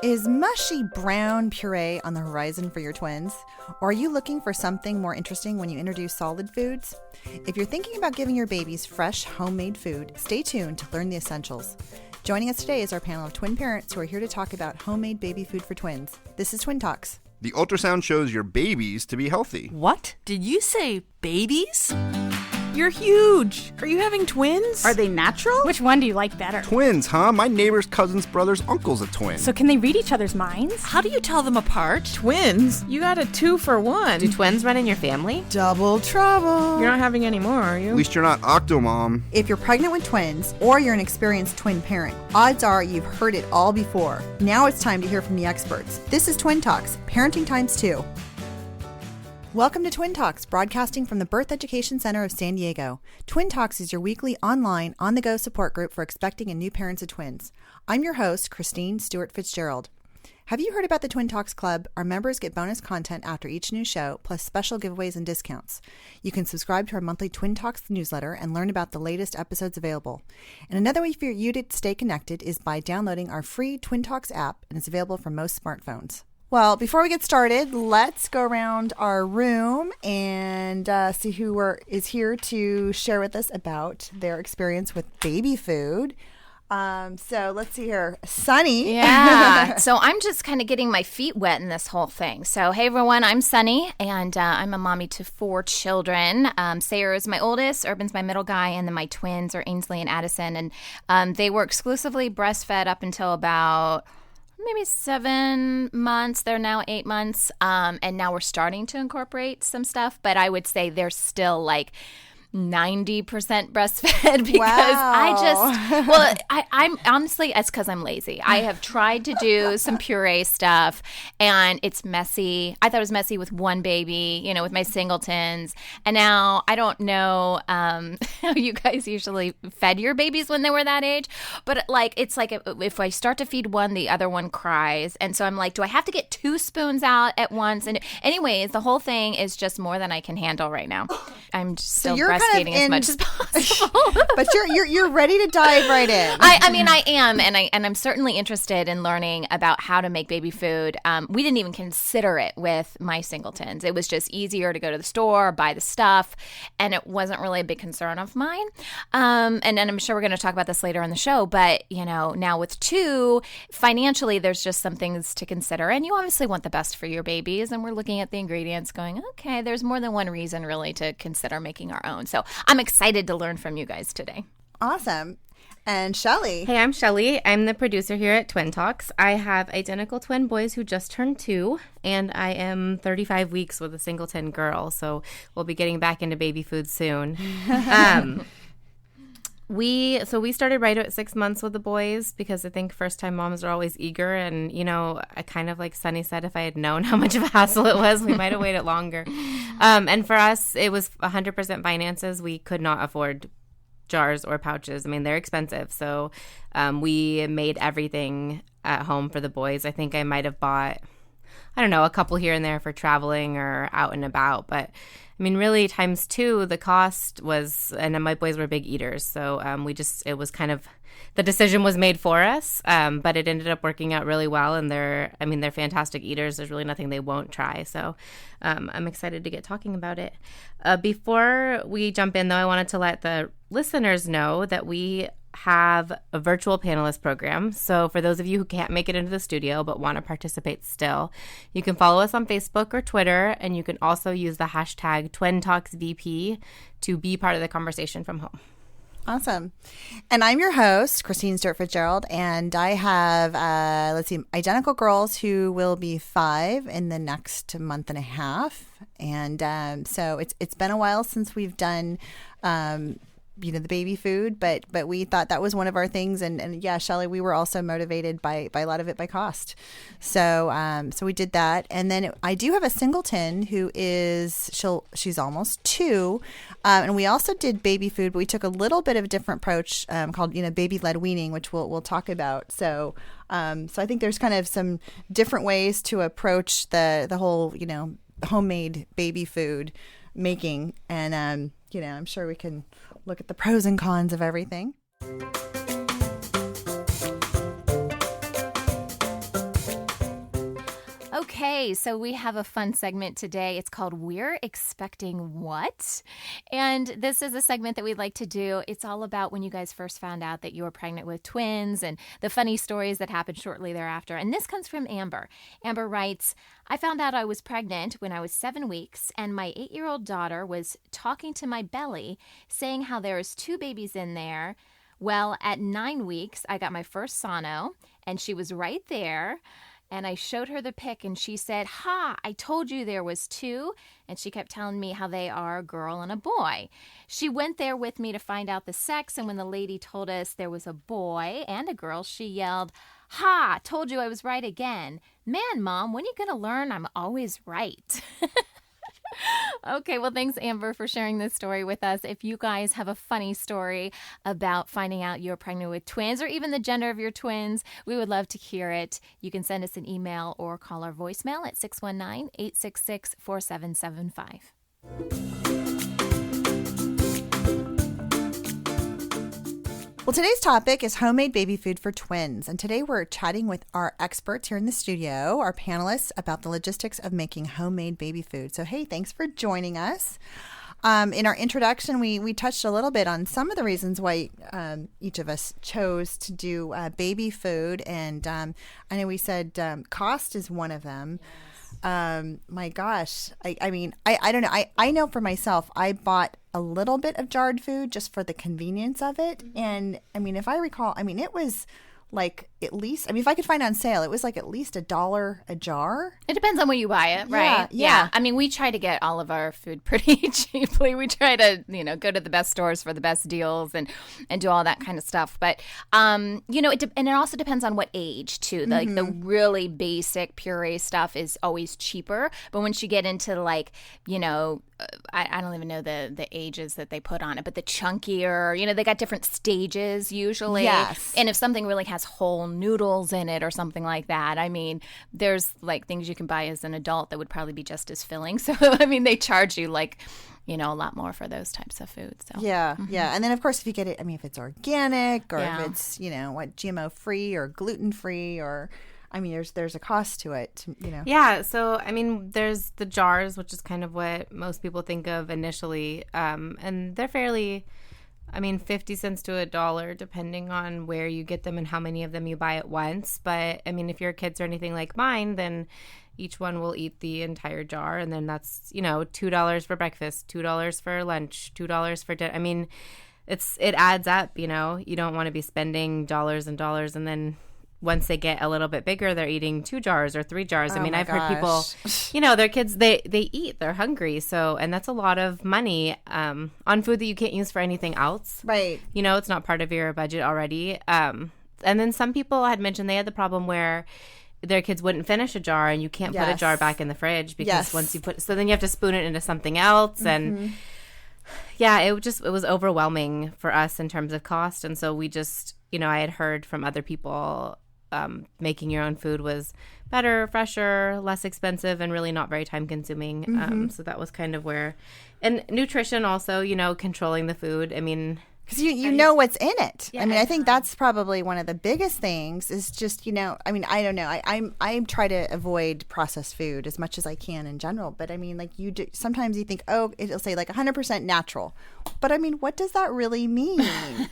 Is mushy brown puree on the horizon for your twins? Or are you looking for something more interesting when you introduce solid foods? If you're thinking about giving your babies fresh, homemade food, stay tuned to learn the essentials. Joining us today is our panel of twin parents who are here to talk about homemade baby food for twins. This is Twin Talks. The ultrasound shows your babies to be healthy. What? Did you say babies? You're huge. Are you having twins? Are they natural? Which one do you like better? Twins, huh? My neighbor's cousin's brother's uncle's a twin. So can they read each other's minds? How do you tell them apart? Twins? You got a 2 for 1. Do twins run in your family? Double trouble. You're not having any more, are you? At least you're not Octomom. If you're pregnant with twins or you're an experienced twin parent, odds are you've heard it all before. Now it's time to hear from the experts. This is Twin Talks, Parenting Times 2. Welcome to Twin Talks, broadcasting from the Birth Education Center of San Diego. Twin Talks is your weekly online, on-the-go support group for expecting and new parents of twins. I'm your host, Christine Stewart Fitzgerald. Have you heard about the Twin Talks Club? Our members get bonus content after each new show, plus special giveaways and discounts. You can subscribe to our monthly Twin Talks newsletter and learn about the latest episodes available. And another way for you to stay connected is by downloading our free Twin Talks app, and it's available for most smartphones. Well, before we get started, let's go around our room and see who is here to share with us about their experience with baby food. So let's see here. Sunny. Yeah. So I'm just kind of getting my feet wet in this whole thing. So, hey, everyone, I'm Sunny, and I'm a mommy to 4 children. Sarah is my oldest, Urban's my middle guy, and then my twins are Ainsley and Addison. And they were exclusively breastfed up until about maybe 7 months. They're now 8 months. And now we're starting to incorporate some stuff. But I would say they're still like 90% breastfed because I'm honestly, it's because I'm lazy. I have tried to do some puree stuff and it's messy. I thought it was messy with one baby, with my singletons. And now I don't know how you guys usually fed your babies when they were that age, but it's like if I start to feed one, the other one cries. And so I'm like, do I have to get 2 spoons out at once? And anyways, the whole thing is just more than I can handle right now. I'm just still breastfeeding as much as possible. But you're ready to dive right in. I am, and I'm certainly interested in learning about how to make baby food. We didn't even consider it with my singletons. It was just easier to go to the store, buy the stuff, and it wasn't really a big concern of mine. And then I'm sure we're going to talk about this later in the show, but now with 2, financially, there's just some things to consider, and you obviously want the best for your babies, and we're looking at the ingredients going, okay, there's more than one reason really to consider making our own. So I'm excited to learn from you guys today. Awesome. And Shelly. Hey, I'm Shelly. I'm the producer here at Twin Talks. I have identical twin boys who just turned 2, and I am 35 weeks with a singleton girl, so we'll be getting back into baby food soon. We started right at 6 months with the boys because I think first-time moms are always eager. And, I kind of like Sunny said, if I had known how much of a hassle it was, we might have waited longer. And for us, it was 100% finances. We could not afford jars or pouches. I mean, they're expensive. So we made everything at home for the boys. I think I might have bought, a couple here and there for traveling or out and about. But I mean, really, times 2, the cost was, and my boys were big eaters, so it was kind of, the decision was made for us, but it ended up working out really well, and they're fantastic eaters. There's really nothing they won't try, so I'm excited to get talking about it. Before we jump in, though, I wanted to let the listeners know that we have a virtual panelist program. So for those of you who can't make it into the studio but want to participate still, you can follow us on Facebook or Twitter, and you can also use the hashtag TwinTalksVP to be part of the conversation from home. Awesome. And I'm your host, Christine Stewart Fitzgerald, and I have, identical girls who will be 5 in the next month and a half. And so it's been a while since we've done the baby food, but we thought that was one of our things. And yeah, Shelly, we were also motivated by a lot of it by cost. So we did that. And then I do have a singleton who she's almost 2. And we also did baby food, but we took a little bit of a different approach called, baby-led weaning, which we'll talk about. So I think there's kind of some different ways to approach the whole, homemade baby food making. And, I'm sure we can look at the pros and cons of everything. Okay, so we have a fun segment today. It's called We're Expecting What? And this is a segment that we'd like to do. It's all about when you guys first found out that you were pregnant with twins and the funny stories that happened shortly thereafter. And this comes from Amber. Amber writes, I found out I was pregnant when I was 7 weeks, and my 8-year-old daughter was talking to my belly, saying how there is 2 babies in there. Well, at 9 weeks, I got my first sono, and she was right there. And I showed her the pic, and she said, ha, I told you there was 2. And she kept telling me how they are a girl and a boy. She went there with me to find out the sex, and when the lady told us there was a boy and a girl, she yelled, ha, told you I was right again. Man, Mom, when are you going to learn I'm always right? Okay, well, thanks, Amber, for sharing this story with us. If you guys have a funny story about finding out you're pregnant with twins or even the gender of your twins, we would love to hear it. You can send us an email or call our voicemail at 619-866-4775. Well, today's topic is homemade baby food for twins. And today we're chatting with our experts here in the studio, our panelists, about the logistics of making homemade baby food. So, hey, thanks for joining us. In our introduction, we touched a little bit on some of the reasons why each of us chose to do baby food. And I know we said cost is one of them. My gosh, I mean, I don't know. I know for myself, I bought a little bit of jarred food just for the convenience of it. And I mean, if I recall, I mean, it was like at least, I mean, if I could find on sale, it was like at least $1 a jar. It depends on where you buy it, right? Yeah. I mean, we try to get all of our food pretty cheaply. We try to, go to the best stores for the best deals and do all that kind of stuff. But, and it also depends on what age, too. Like the really basic puree stuff is always cheaper. But once you get into I don't even know the ages that they put on it, but the chunkier, they got different stages usually. Yes. And if something really has whole noodles in it or something like that, I mean, there's like things you can buy as an adult that would probably be just as filling. So, I mean, they charge you a lot more for those types of foods. So. Yeah. And then, of course, if you get it, I mean, if it's organic or if it's, GMO free or gluten free or... I mean, there's a cost to it, Yeah, so, I mean, there's the jars, which is kind of what most people think of initially. And they're fairly, 50 cents to $1, depending on where you get them and how many of them you buy at once. But, I mean, if your kids are anything like mine, then each one will eat the entire jar. And then that's, $2 for breakfast, $2 for lunch, $2 for dinner. I mean, it adds up, You don't want to be spending dollars and dollars and then... Once they get a little bit bigger, they're eating 2 jars or 3 jars. I mean, I've heard people, their kids, they eat, they're hungry. So, and that's a lot of money on food that you can't use for anything else. Right. It's not part of your budget already. And then some people had mentioned they had the problem where their kids wouldn't finish a jar and you can't put a jar back in the fridge because once you so then you have to spoon it into something else. And it was overwhelming for us in terms of cost. And so we just, I had heard from other people making your own food was better, fresher, less expensive, and really not very time consuming. So that was kind of where, and nutrition also, controlling the food. I mean, because you know what's in it. Yeah, I think that's probably one of the biggest things is just, I don't know. I try to avoid processed food as much as I can in general. But I mean, like sometimes you think, oh, it'll say like 100% natural. But I mean, what does that really mean?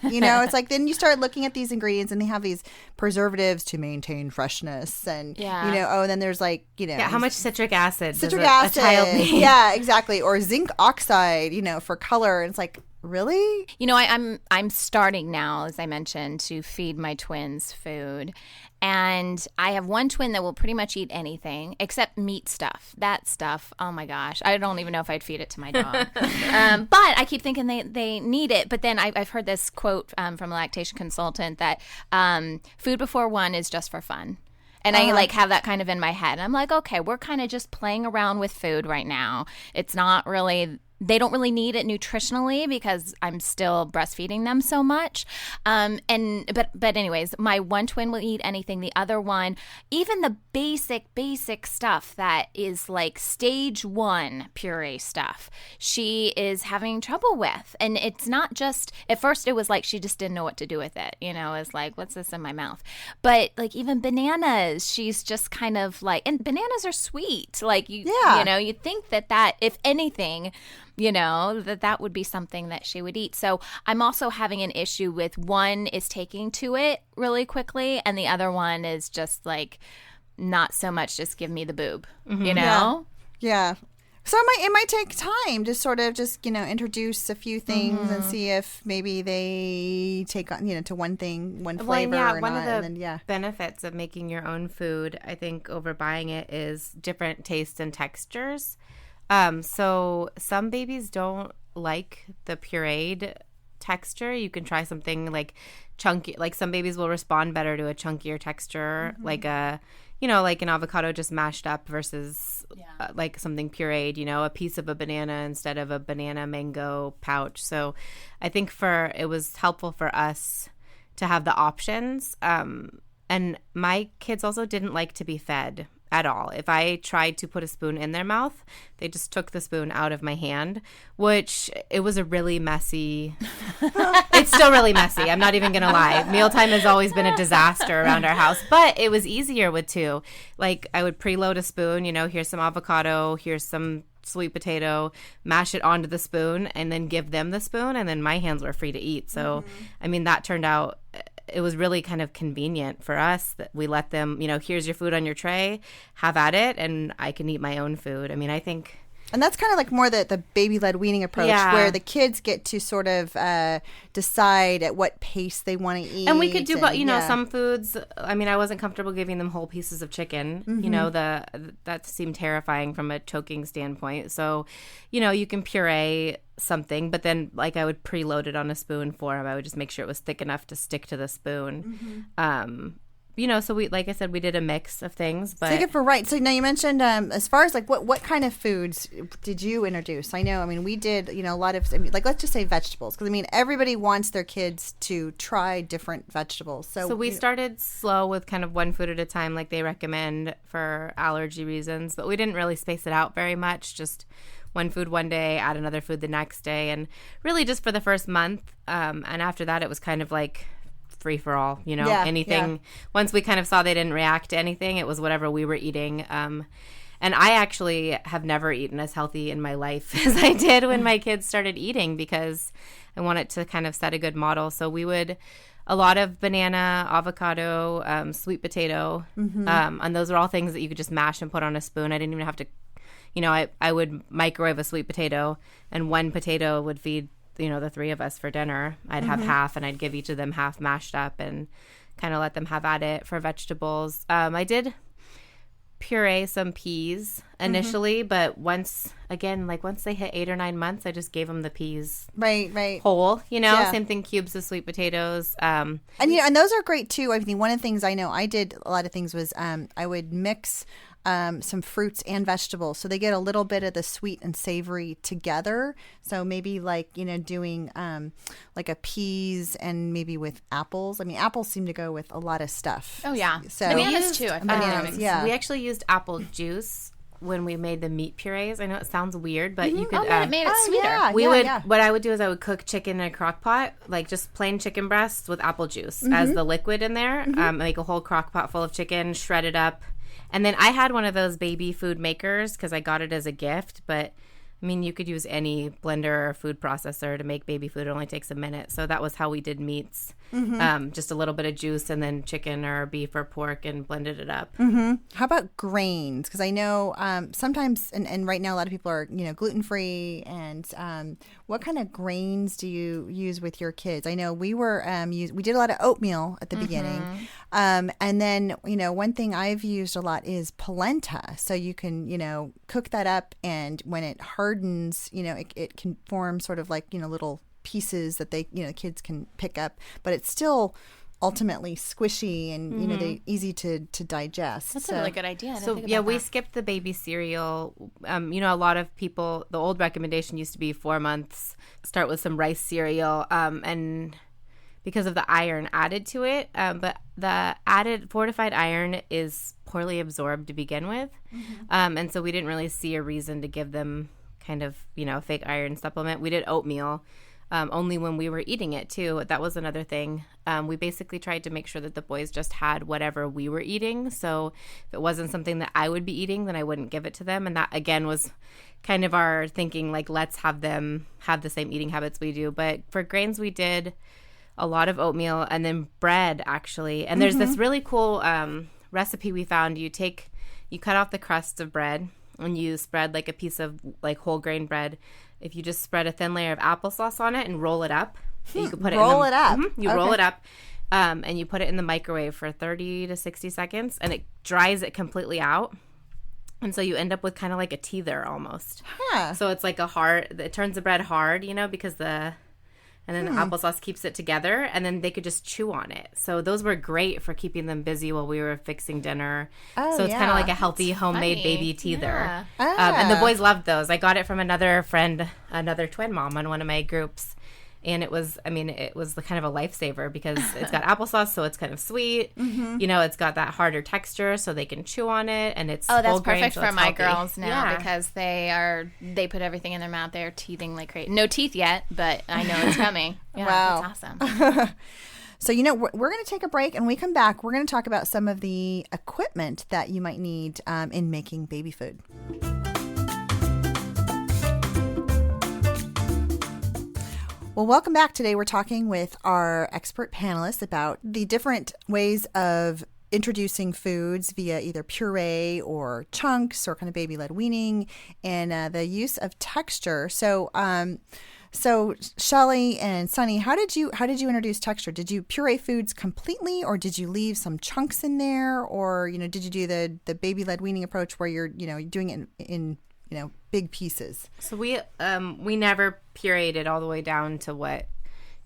It's like then you start looking at these ingredients and they have these preservatives to maintain freshness. And, and then there's like, how much citric acid does a child need? Yeah, exactly. Or zinc oxide, for color. And it's like, really? I'm starting now, as I mentioned, to feed my twins food. And I have one twin that will pretty much eat anything except meat stuff. That stuff, oh my gosh. I don't even know if I'd feed it to my dog. But I keep thinking they need it. But then I've heard this quote from a lactation consultant that food before 1 is just for fun. And I have that kind of in my head. I'm like, okay, we're kind of just playing around with food right now. It's not really they don't really need it nutritionally because I'm still breastfeeding them so much. But anyways, my one twin will eat anything. The other one, even the basic stuff that is like stage 1 puree stuff, she is having trouble with. And it's not just, at first it was like she just didn't know what to do with it. It's like, what's this in my mouth? But like even bananas, she's just kind of like, and bananas are sweet. Like you think that if anything, that would be something that she would eat. So I'm also having an issue with one is taking to it really quickly, and the other one is just like not so much just give me the boob, Yeah. So it might take time to sort of just, introduce a few things and see if maybe they take on, to one thing, one flavor or one not. of the benefits of making your own food, I think, over buying it is different tastes and textures. So some babies don't like the pureed texture. You can try something like chunky, like some babies will respond better to a chunkier texture, like like an avocado just mashed up versus like something pureed, a piece of a banana instead of a banana mango pouch. So I think it was helpful for us to have the options. And my kids also didn't like to be fed at all. If I tried to put a spoon in their mouth, they just took the spoon out of my hand, which it was a really messy, it's still really messy. I'm not even going to lie. Mealtime has always been a disaster around our house, but it was easier with two. Like I would preload a spoon, here's some avocado, here's some sweet potato, mash it onto the spoon and then give them the spoon. And then my hands were free to eat. So, I mean, that turned out, it was really kind of convenient for us that we let them, here's your food on your tray, have at it, and I can eat my own food. I mean, I think... And that's kind of like more the baby-led weaning approach, where the kids get to sort of decide at what pace they want to eat. And we could do, some foods. I mean, I wasn't comfortable giving them whole pieces of chicken. That seemed terrifying from a choking standpoint. So, you can puree something, but then like I would preload it on a spoon for them. I would just make sure it was thick enough to stick to the spoon. So we, like I said, we did a mix of things. But So now you mentioned as far as like what kind of foods did you introduce? I know, we did, a lot of, let's just say vegetables, because everybody wants their kids to try different vegetables. So we started slow with kind of one food at a time, like they recommend for allergy reasons, but we didn't really space it out very much. Just one food one day, add another food the next day, and really just for the first month. And after that, it was kind of like free for all, anything. Yeah. Once we kind of saw they didn't react to anything, it was whatever we were eating. And I actually have never eaten as healthy in my life as I did when my kids started eating, because I wanted to kind of set a good model. So we would, a lot of banana, avocado, sweet potato, and those are all things that you could just mash and put on a spoon. I didn't even have to, I would microwave a sweet potato, and one potato would feed the three of us for dinner. I'd have half, and I'd give each of them half mashed up and kind of let them have at it. For vegetables, I did puree some peas initially, but once they hit 8 or 9 months, I just gave them the peas right whole, same thing, cubes of sweet potatoes. And and those are great too. I mean, one of the things I know I did a lot of things was I would mix some fruits and vegetables, so they get a little bit of the sweet and savory together. So maybe doing like a peas and maybe with apples. I mean, apples seem to go with a lot of stuff. Oh yeah, so bananas too. We actually used apple juice when we made the meat purees. I know it sounds weird, but you could. It made it sweeter. What I would do is I would cook chicken in a crock pot, like just plain chicken breasts with apple juice as the liquid in there. Make a whole crock pot full of chicken, shred it up. And then I had one of those baby food makers because I got it as a gift. But, I mean, you could use any blender or food processor to make baby food. It only takes a minute. So that was how we did meats. Just a little bit of juice and then chicken or beef or pork and blended it up. How about grains? Because I know sometimes, and right now a lot of people are, gluten-free. And what kind of grains do you use with your kids? I know we were, we did a lot of oatmeal at the beginning. And then, one thing I've used a lot is polenta. So you can, cook that up, and when it hardens, it can form sort of like, little pieces that they, kids can pick up, but it's still ultimately squishy and you know they easy to digest. That's a really good idea. I didn't So think yeah, about we that. skipped the baby cereal. You know, a lot of people, the old recommendation used to be 4 months, start with some rice cereal, and because of the iron added to it. But the added fortified iron is poorly absorbed to begin with. And so we didn't really see a reason to give them kind of, you know, fake iron supplement. We did oatmeal. Only when we were eating it too. That was another thing. We basically tried to make sure that the boys just had whatever we were eating. So if it wasn't something that I would be eating, then I wouldn't give it to them. And that again was kind of our thinking, like, let's have them have the same eating habits we do. But for grains, we did a lot of oatmeal and then bread actually. And there's this really cool recipe we found. You cut off the crust of bread and you spread like a piece of like whole grain bread. If you just spread a thin layer of applesauce on it and roll it up, you can put it roll it up. You roll it up, and you put it in the microwave for 30 to 60 seconds, and it dries it completely out. And so you end up with kind of like a teether almost. Huh. So it's like it turns the bread hard, you know, because and then the applesauce keeps it together, and then they could just chew on it. So those were great for keeping them busy while we were fixing dinner. Oh, so it's kind yeah. of like a healthy homemade funny. baby teether. Yeah. And the boys loved those. I got it from another friend, another twin mom on one of my groups. And it was the kind of a lifesaver because it's got applesauce, so it's kind of sweet. You know, it's got that harder texture, so they can chew on it, and it's Oh, that's whole grain, perfect so for it's my healthy. girls now Yeah. because they put everything in their mouth. They're teething like crazy. No teeth yet, but I know it's coming. Yeah, Wow. that's awesome. So, you know, we're going to take a break, and when we come back, we're going to talk about some of the equipment that you might need in making baby food. Well, welcome back. Today we're talking with our expert panelists about the different ways of introducing foods via either puree or chunks or kind of baby-led weaning, and the use of texture. So Shelly and Sunny, how did you introduce texture? Did you puree foods completely, or did you leave some chunks in there, or did you do the baby-led weaning approach where you're doing it in big pieces? So we never pureed it all the way down to what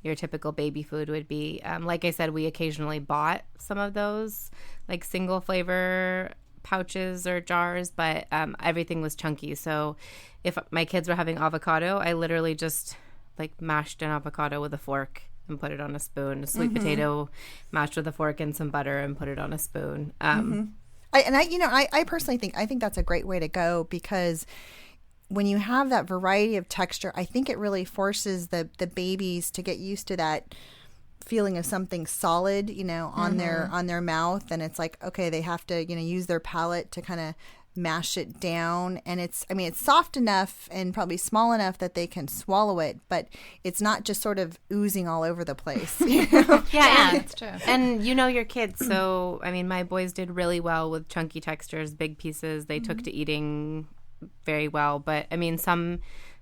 your typical baby food would be. Like I said, we occasionally bought some of those, like single flavor pouches or jars, but everything was chunky. So if my kids were having avocado, I literally just like mashed an avocado with a fork and put it on a spoon. A sweet potato mashed with a fork and some butter and put it on a spoon. I personally think that's a great way to go, because when you have that variety of texture, I think it really forces the babies to get used to that feeling of something solid, on their mouth, and it's like, okay, they have to use their palate to kind of mash it down, and it's soft enough and probably small enough that they can swallow it, but it's not just sort of oozing all over the place. Yeah, that's true. And your kids, so my boys did really well with chunky textures, big pieces. They took to eating very well, but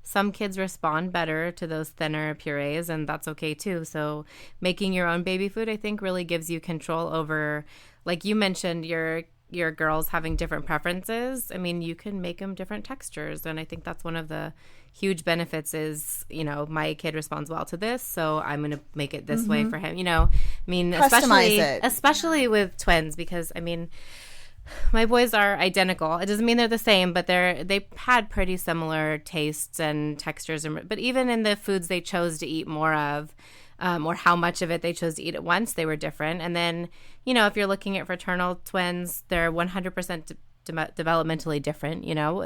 some kids respond better to those thinner purees, and that's okay too. So making your own baby food, I think, really gives you control over, like you mentioned, your girls having different preferences. You can make them different textures, and I think that's one of the huge benefits is, my kid responds well to this, so I'm going to make it this way for him. Customize it. Especially with twins, because my boys are identical. It doesn't mean they're the same, but they had pretty similar tastes and textures. But even in the foods they chose to eat more of, or how much of it they chose to eat at once, they were different. And then, if you're looking at fraternal twins, they're 100% developmentally different.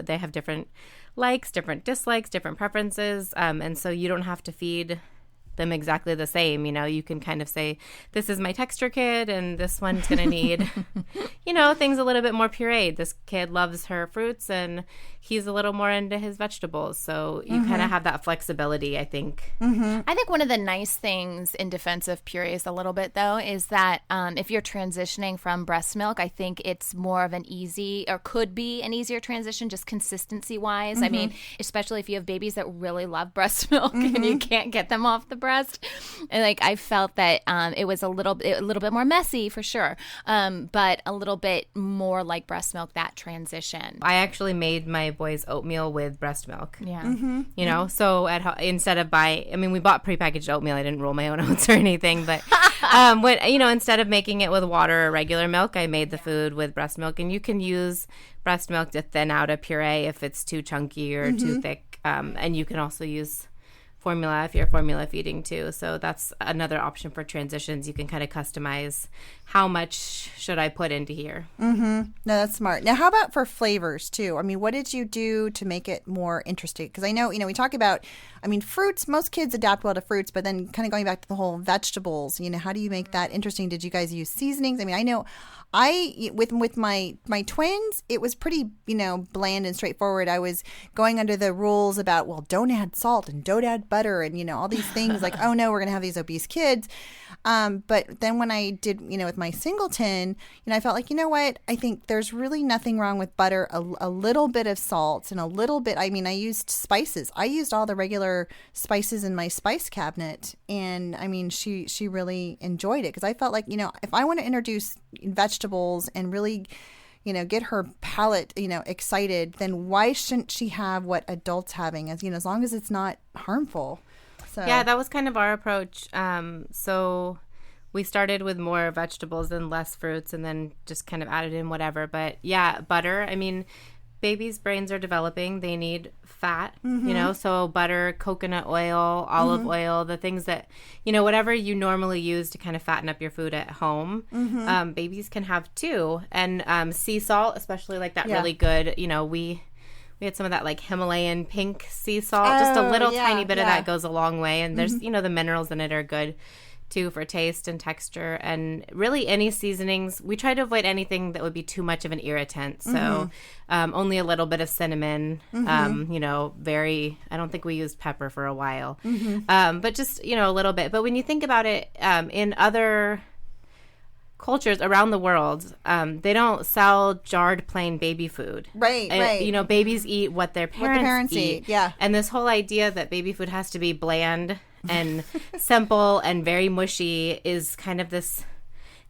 They have different likes, different dislikes, different preferences. And so you don't have to feed them exactly the same. You can kind of say, this is my texture kid, and this one's going to need, things a little bit more pureed. This kid loves her fruits, and he's a little more into his vegetables. So you kind of have that flexibility, I think. I think one of the nice things in defense of purees a little bit, though, is that if you're transitioning from breast milk, I think it's more of an easy, or could be an easier transition, just consistency-wise. Especially if you have babies that really love breast milk and you can't get them off the breast. breast. And like I felt that it was a little bit more messy for sure, but a little bit more like breast milk, that transition. I actually made my boys oatmeal with breast milk. Yeah. You know, so instead of we bought prepackaged oatmeal. I didn't roll my own oats or anything, but instead of making it with water or regular milk, I made the food with breast milk. And you can use breast milk to thin out a puree if it's too chunky or too thick. And you can also use formula if you're formula feeding too. So that's another option for transitions. You can kind of customize how much should I put into here. No, that's smart. Now, how about for flavors too? I mean, what did you do to make it more interesting? Because I know, we talk about, fruits, most kids adapt well to fruits, but then kind of going back to the whole vegetables, how do you make that interesting? Did you guys use seasonings? I know with my twins, it was pretty, bland and straightforward. I was going under the rules about, well, don't add salt and don't add butter and, all these things like, oh no, we're going to have these obese kids. But then when I did, with my singleton, I felt like, what? I think there's really nothing wrong with butter, a little bit of salt and a little bit. I used spices. I used all the regular spices in my spice cabinet. And she really enjoyed it because I felt like, if I want to introduce vegetables and really, get her palate, excited, then why shouldn't she have what adults having as long as it's not harmful? So. Yeah, that was kind of our approach. So we started with more vegetables and less fruits and then just kind of added in whatever. But yeah, butter. Babies' brains are developing. They need fat, so butter, coconut oil, olive oil, the things that, whatever you normally use to kind of fatten up your food at home, babies can have too. And sea salt, especially like that really good, we had some of that like Himalayan pink sea salt. Just a little tiny bit of that goes a long way. And there's, the minerals in it are good too for taste and texture. And really any seasonings, we try to avoid anything that would be too much of an irritant. So only a little bit of cinnamon, I don't think we used pepper for a while, but just, a little bit. But when you think about it, in other cultures around the world, they don't sell jarred plain baby food. Right. Babies eat what their parents eat. Yeah. And this whole idea that baby food has to be bland and simple and very mushy is kind of this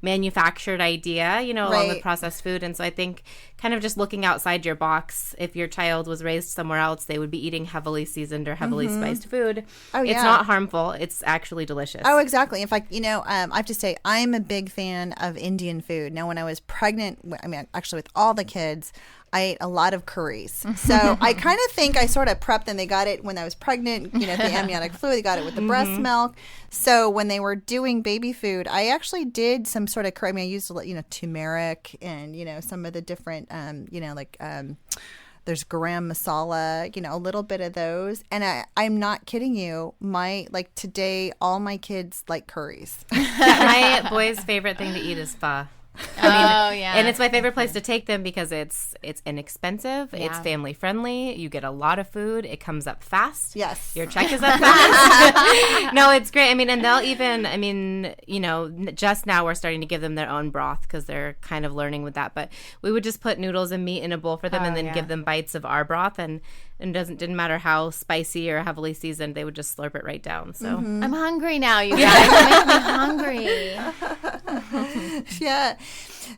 manufactured idea, along with processed food. And so I think kind of just looking outside your box, if your child was raised somewhere else, they would be eating heavily seasoned or heavily spiced food. Oh, yeah. It's not harmful. It's actually delicious. Oh, exactly. In fact, I have to say, I'm a big fan of Indian food. Now, when I was pregnant, actually with all the kids, I ate a lot of curries. So I kind of think I sort of prepped them. They got it when I was pregnant, the amniotic fluid. They got it with the breast milk. So when they were doing baby food, I actually did some sort of curry. I used, turmeric and, some of the different, there's garam masala, a little bit of those. And I'm not kidding you. Today, all my kids like curries. My boy's favorite thing to eat is pho. Yeah. And it's my favorite place to take them because it's inexpensive, it's family friendly, you get a lot of food, it comes up fast. Yes. Your check is up fast. No, it's great. And they'll even, just now we're starting to give them their own broth because they're kind of learning with that. But we would just put noodles and meat in a bowl for them and then give them bites of our broth, and didn't matter how spicy or heavily seasoned, they would just slurp it right down. So I'm hungry now, you guys. You make me hungry. Yeah.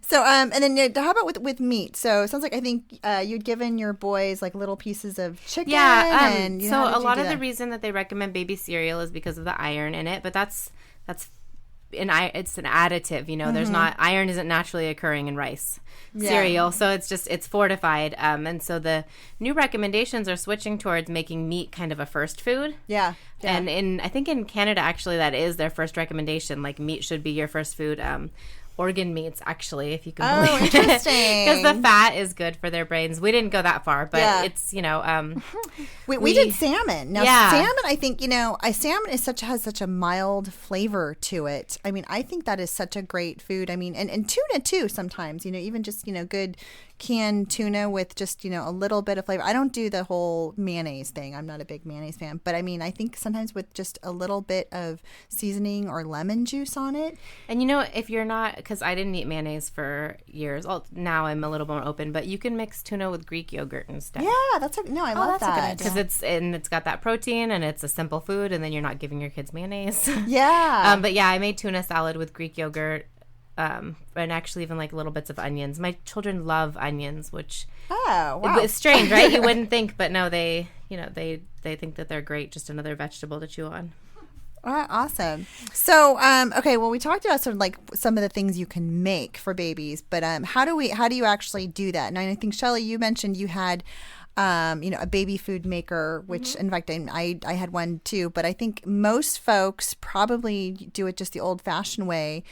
So, and then how about with meat? So it sounds like I think you'd given your boys like little pieces of chicken. Yeah. And, so a lot of the reason that they recommend baby cereal is because of the iron in it, but it's an additive. There's not, iron isn't naturally occurring in rice cereal, so it's fortified. And so the new recommendations are switching towards making meat kind of a first food. Yeah. And I think in Canada, actually, that is their first recommendation. Like, meat should be your first food. Organ meats, actually, if you can believe it. Interesting. Because the fat is good for their brains. We didn't go that far, but it's, we did salmon. Now, salmon, I think, salmon has such a mild flavor to it. I think that is such a great food. And tuna, too, sometimes, even just, good canned tuna with just, a little bit of flavor. I don't do the whole mayonnaise thing. I'm not a big mayonnaise fan. But, I think sometimes with just a little bit of seasoning or lemon juice on it. And, if you're not because I didn't eat mayonnaise for years. Well, now I'm a little more open, but you can mix tuna with Greek yogurt instead. Yeah, I love that's a good that. idea. Because it's got that protein and it's a simple food, and then you're not giving your kids mayonnaise. Yeah. But yeah, I made tuna salad with Greek yogurt, and actually even like little bits of onions. My children love onions, which it's strange, right? You wouldn't think, but no, they think that they're great. Just another vegetable to chew on. Awesome. So, okay, well, we talked about sort of like some of the things you can make for babies, but how do you actually do that? And I think, Shelley, you mentioned you had, a baby food maker, which in fact I had one too, but I think most folks probably do it just the old fashioned way.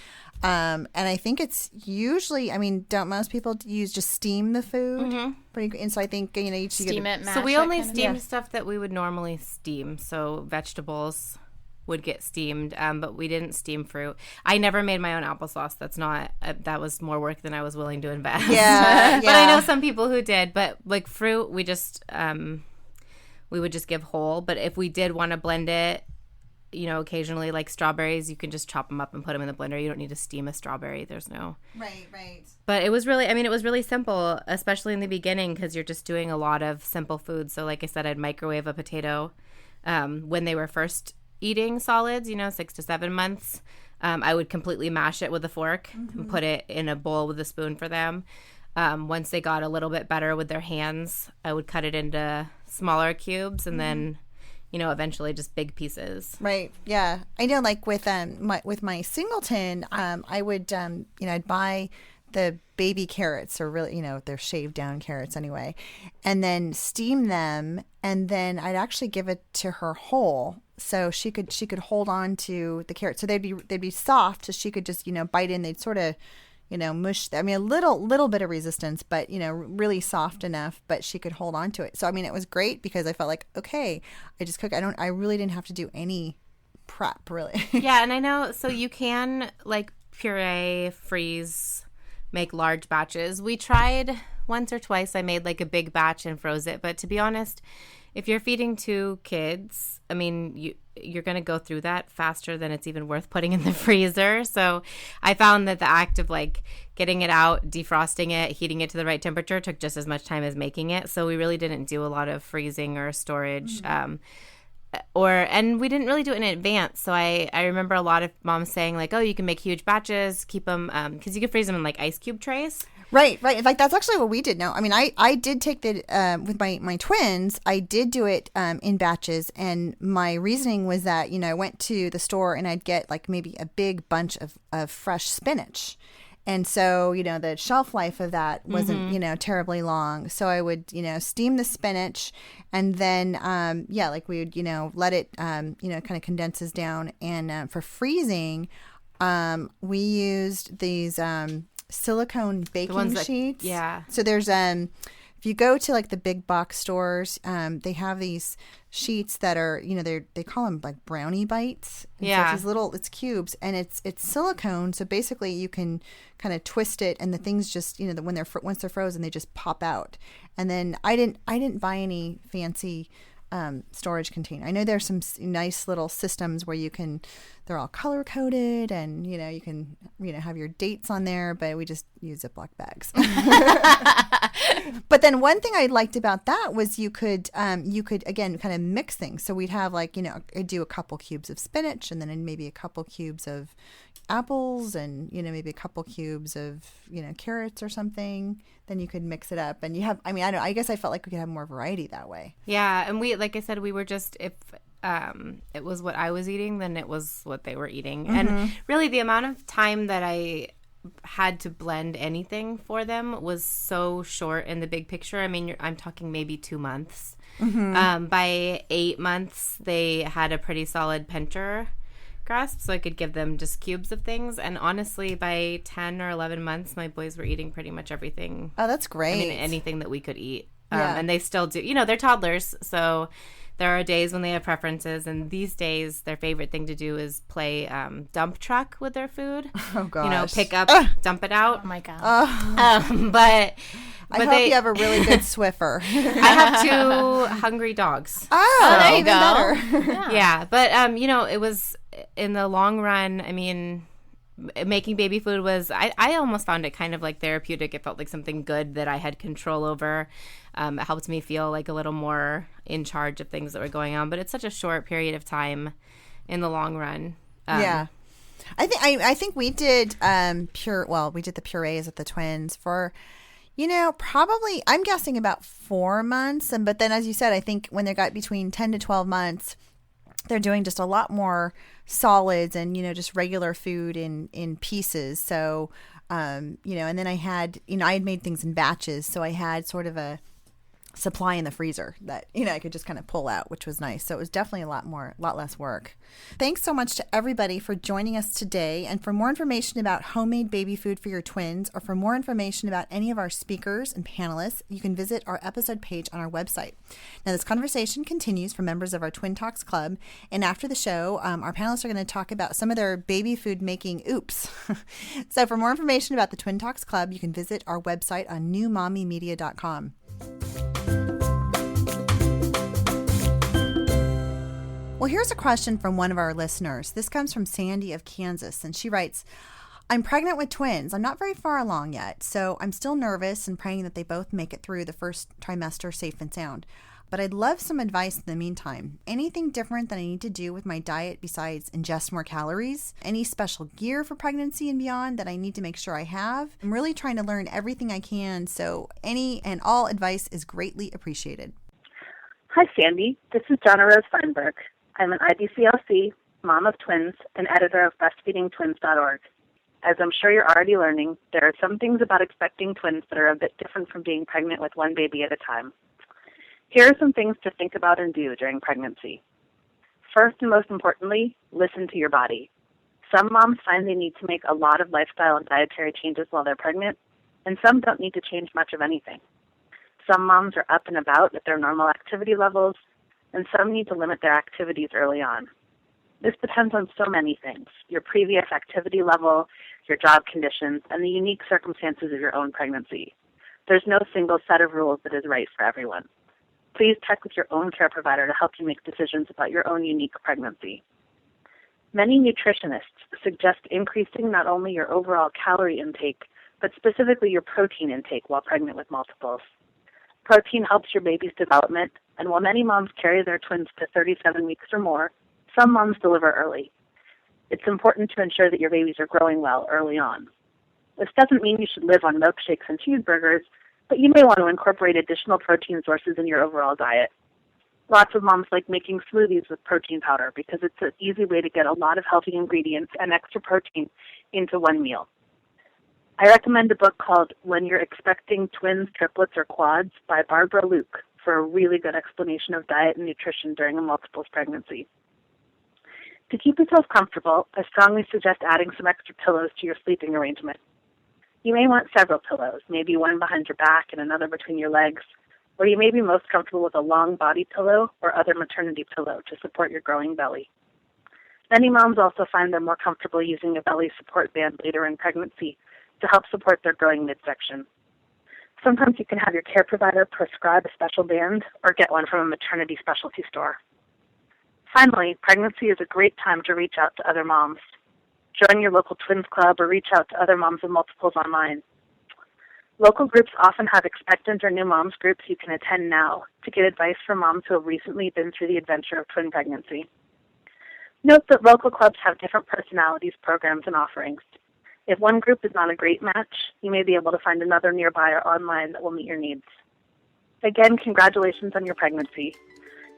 And I think it's usually, don't most people just steam the food? And so I think, you steam it, mash so we it, only kind of. steam stuff that we would normally steam. So vegetables would get steamed, but we didn't steam fruit. I never made my own applesauce. That's not that was more work than I was willing to invest. Yeah, But I know some people who did. But like fruit, we just we would just give whole. But if we did want to blend it, occasionally like strawberries, you can just chop them up and put them in the blender. You don't need to steam a strawberry. There's no right. But it was really simple, especially in the beginning, because you're just doing a lot of simple food. So like I said, I'd microwave a potato when they were first eating solids, 6 to 7 months. I would completely mash it with a fork and put it in a bowl with a spoon for them. Once they got a little bit better with their hands, I would cut it into smaller cubes and then, eventually just big pieces. Right. Yeah. I know, like with my singleton, I would I'd buy the baby carrots, or really, they're shaved down carrots anyway, and then steam them, and then I'd actually give it to her whole, so she could hold on to the carrots, so they'd be soft, so she could just bite in. They'd sort of mush. A little bit of resistance, but really soft enough, but she could hold on to it. So it was great because I felt like, okay, I just cook. I really didn't have to do any prep, really. Yeah, and I know, so you can like puree, freeze, make large batches. We tried once or twice. I made like a big batch and froze it. But to be honest, if you're feeding 2 kids, you're going to go through that faster than it's even worth putting in the freezer. So I found that the act of like getting it out, defrosting it, heating it to the right temperature took just as much time as making it. So we really didn't do a lot of freezing or storage. And we didn't really do it in advance. So I remember a lot of moms saying like, oh, you can make huge batches, keep them, because you can freeze them in like ice cube trays. Right. In fact, that's actually what we did. Now, I did take the, with my twins, I did do it in batches. And my reasoning was that, I went to the store and I'd get like maybe a big bunch of fresh spinach. And so, the shelf life of that wasn't, terribly long. So I would, steam the spinach, and then, we would, let it, kind of condenses down. And for freezing, we used these silicone baking sheets. Yeah. So there's, if you go to like the big box stores, they have these sheets that are, they call them like brownie bites. And so it's these it's cubes, and it's silicone. So basically you can kind of twist it, and the things just, when once they're frozen, they just pop out. And then I didn't buy any fancy storage container. I know there's some nice little systems where they're all color coded, and you can have your dates on there, but we just use Ziploc bags. But then one thing I liked about that was you could again kind of mix things. So we'd have like I'd do a couple cubes of spinach, and then maybe a couple cubes of apples, and maybe a couple cubes of carrots or something. Then you could mix it up, and you have. I guess I felt like we could have more variety that way. Yeah, and we, like I said, we were just, if it was what I was eating, then it was what they were eating. And really the amount of time that I had to blend anything for them was so short in the big picture. I'm talking maybe 2 months. By 8 months, they had a pretty solid pincher crust, so I could give them just cubes of things. And honestly, by 10 or 11 months, my boys were eating pretty much everything. Oh, that's great. Anything that we could eat. And they still do. They're toddlers, so there are days when they have preferences, and these days their favorite thing to do is play dump truck with their food. Oh gosh. Pick up, dump it out. Oh my god. But I hope you have a really good Swiffer. I have 2 hungry dogs. Oh, there you go. Yeah, but it was, in the long run, making baby food was, I almost found it kind of like therapeutic. It felt like something good that I had control over. It helped me feel like a little more in charge of things that were going on. But it's such a short period of time in the long run. Yeah. I think we did we did the purees at the twins for, probably, I'm guessing about 4 months. But then, as you said, I think when they got between 10 to 12 months, they're doing just a lot more solids and, just regular food in pieces. So, and then I had made things in batches. So I had sort of a supply in the freezer that, I could just kind of pull out, which was nice. So it was definitely a lot less work. Thanks so much to everybody for joining us today. And for more information about homemade baby food for your twins, or for more information about any of our speakers and panelists, you can visit our episode page on our website. Now, this conversation continues for members of our Twin Talks Club. And after the show, our panelists are going to talk about some of their baby food making oops. So for more information about the Twin Talks Club, you can visit our website on newmommymedia.com. Well, here's a question from one of our listeners. This comes from Sandy of Kansas, and she writes, I'm pregnant with twins. I'm not very far along yet, so I'm still nervous and praying that they both make it through the first trimester safe and sound. But I'd love some advice in the meantime. Anything different that I need to do with my diet besides ingest more calories? Any special gear for pregnancy and beyond that I need to make sure I have? I'm really trying to learn everything I can, so any and all advice is greatly appreciated. Hi, Sandy. This is Donna Rose Feinberg. I'm an IBCLC, mom of twins, and editor of breastfeedingtwins.org. As I'm sure you're already learning, there are some things about expecting twins that are a bit different from being pregnant with one baby at a time. Here are some things to think about and do during pregnancy. First and most importantly, listen to your body. Some moms find they need to make a lot of lifestyle and dietary changes while they're pregnant, and some don't need to change much of anything. Some moms are up and about at their normal activity levels, and some need to limit their activities early on. This depends on so many things: your previous activity level, your job conditions, and the unique circumstances of your own pregnancy. There's no single set of rules that is right for everyone. Please check with your own care provider to help you make decisions about your own unique pregnancy. Many nutritionists suggest increasing not only your overall calorie intake, but specifically your protein intake while pregnant with multiples. Protein helps your baby's development, and while many moms carry their twins to 37 weeks or more, some moms deliver early. It's important to ensure that your babies are growing well early on. This doesn't mean you should live on milkshakes and cheeseburgers, but you may want to incorporate additional protein sources in your overall diet. Lots of moms like making smoothies with protein powder because it's an easy way to get a lot of healthy ingredients and extra protein into one meal. I recommend a book called When You're Expecting Twins, Triplets, or Quads by Barbara Luke for a really good explanation of diet and nutrition during a multiples pregnancy. To keep yourself comfortable, I strongly suggest adding some extra pillows to your sleeping arrangement. You may want several pillows, maybe one behind your back and another between your legs, or you may be most comfortable with a long body pillow or other maternity pillow to support your growing belly. Many moms also find they're more comfortable using a belly support band later in pregnancy to help support their growing midsection. Sometimes you can have your care provider prescribe a special band or get one from a maternity specialty store. Finally, pregnancy is a great time to reach out to other moms. Join your local twins club or reach out to other moms of multiples online. Local groups often have expectant or new moms groups you can attend now to get advice from moms who have recently been through the adventure of twin pregnancy. Note that local clubs have different personalities, programs, and offerings. If one group is not a great match, you may be able to find another nearby or online that will meet your needs. Again, congratulations on your pregnancy.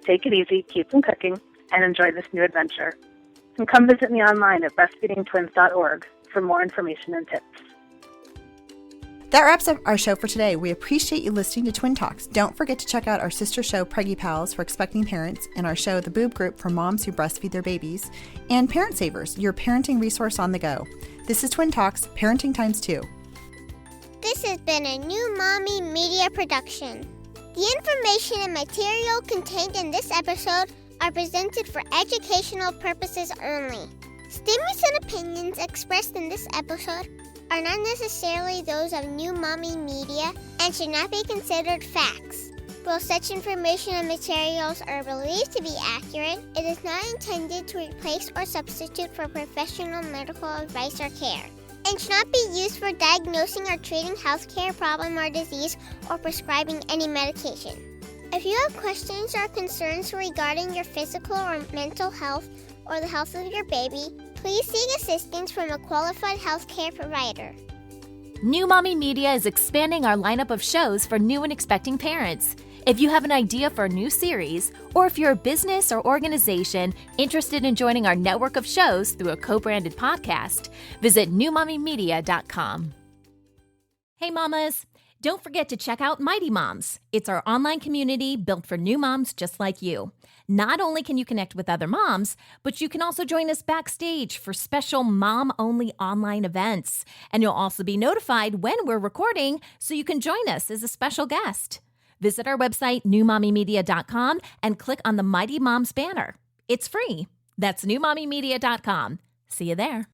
Take it easy, keep them cooking, and enjoy this new adventure. And come visit me online at breastfeedingtwins.org for more information and tips. That wraps up our show for today. We appreciate you listening to Twin Talks. Don't forget to check out our sister show, Preggy Pals, for expecting parents, and our show, The Boob Group, for moms who breastfeed their babies, and Parent Savers, your parenting resource on the go. This is Twin Talks, Parenting Times 2. This has been a New Mommy Media production. The information and material contained in this episode are presented for educational purposes only. Statements and opinions expressed in this episode are not necessarily those of New Mommy Media and should not be considered facts. While such information and materials are believed to be accurate, it is not intended to replace or substitute for professional medical advice or care, and should not be used for diagnosing or treating healthcare problem or disease or prescribing any medication. If you have questions or concerns regarding your physical or mental health or the health of your baby, please seek assistance from a qualified healthcare provider. New Mommy Media is expanding our lineup of shows for new and expecting parents. If you have an idea for a new series, or if you're a business or organization interested in joining our network of shows through a co-branded podcast, visit newmommymedia.com. Hey mamas, don't forget to check out Mighty Moms. It's our online community built for new moms just like you. Not only can you connect with other moms, but you can also join us backstage for special mom-only online events. And you'll also be notified when we're recording so you can join us as a special guest. Visit our website, newmommymedia.com, and click on the Mighty Moms banner. It's free. That's newmommymedia.com. See you there.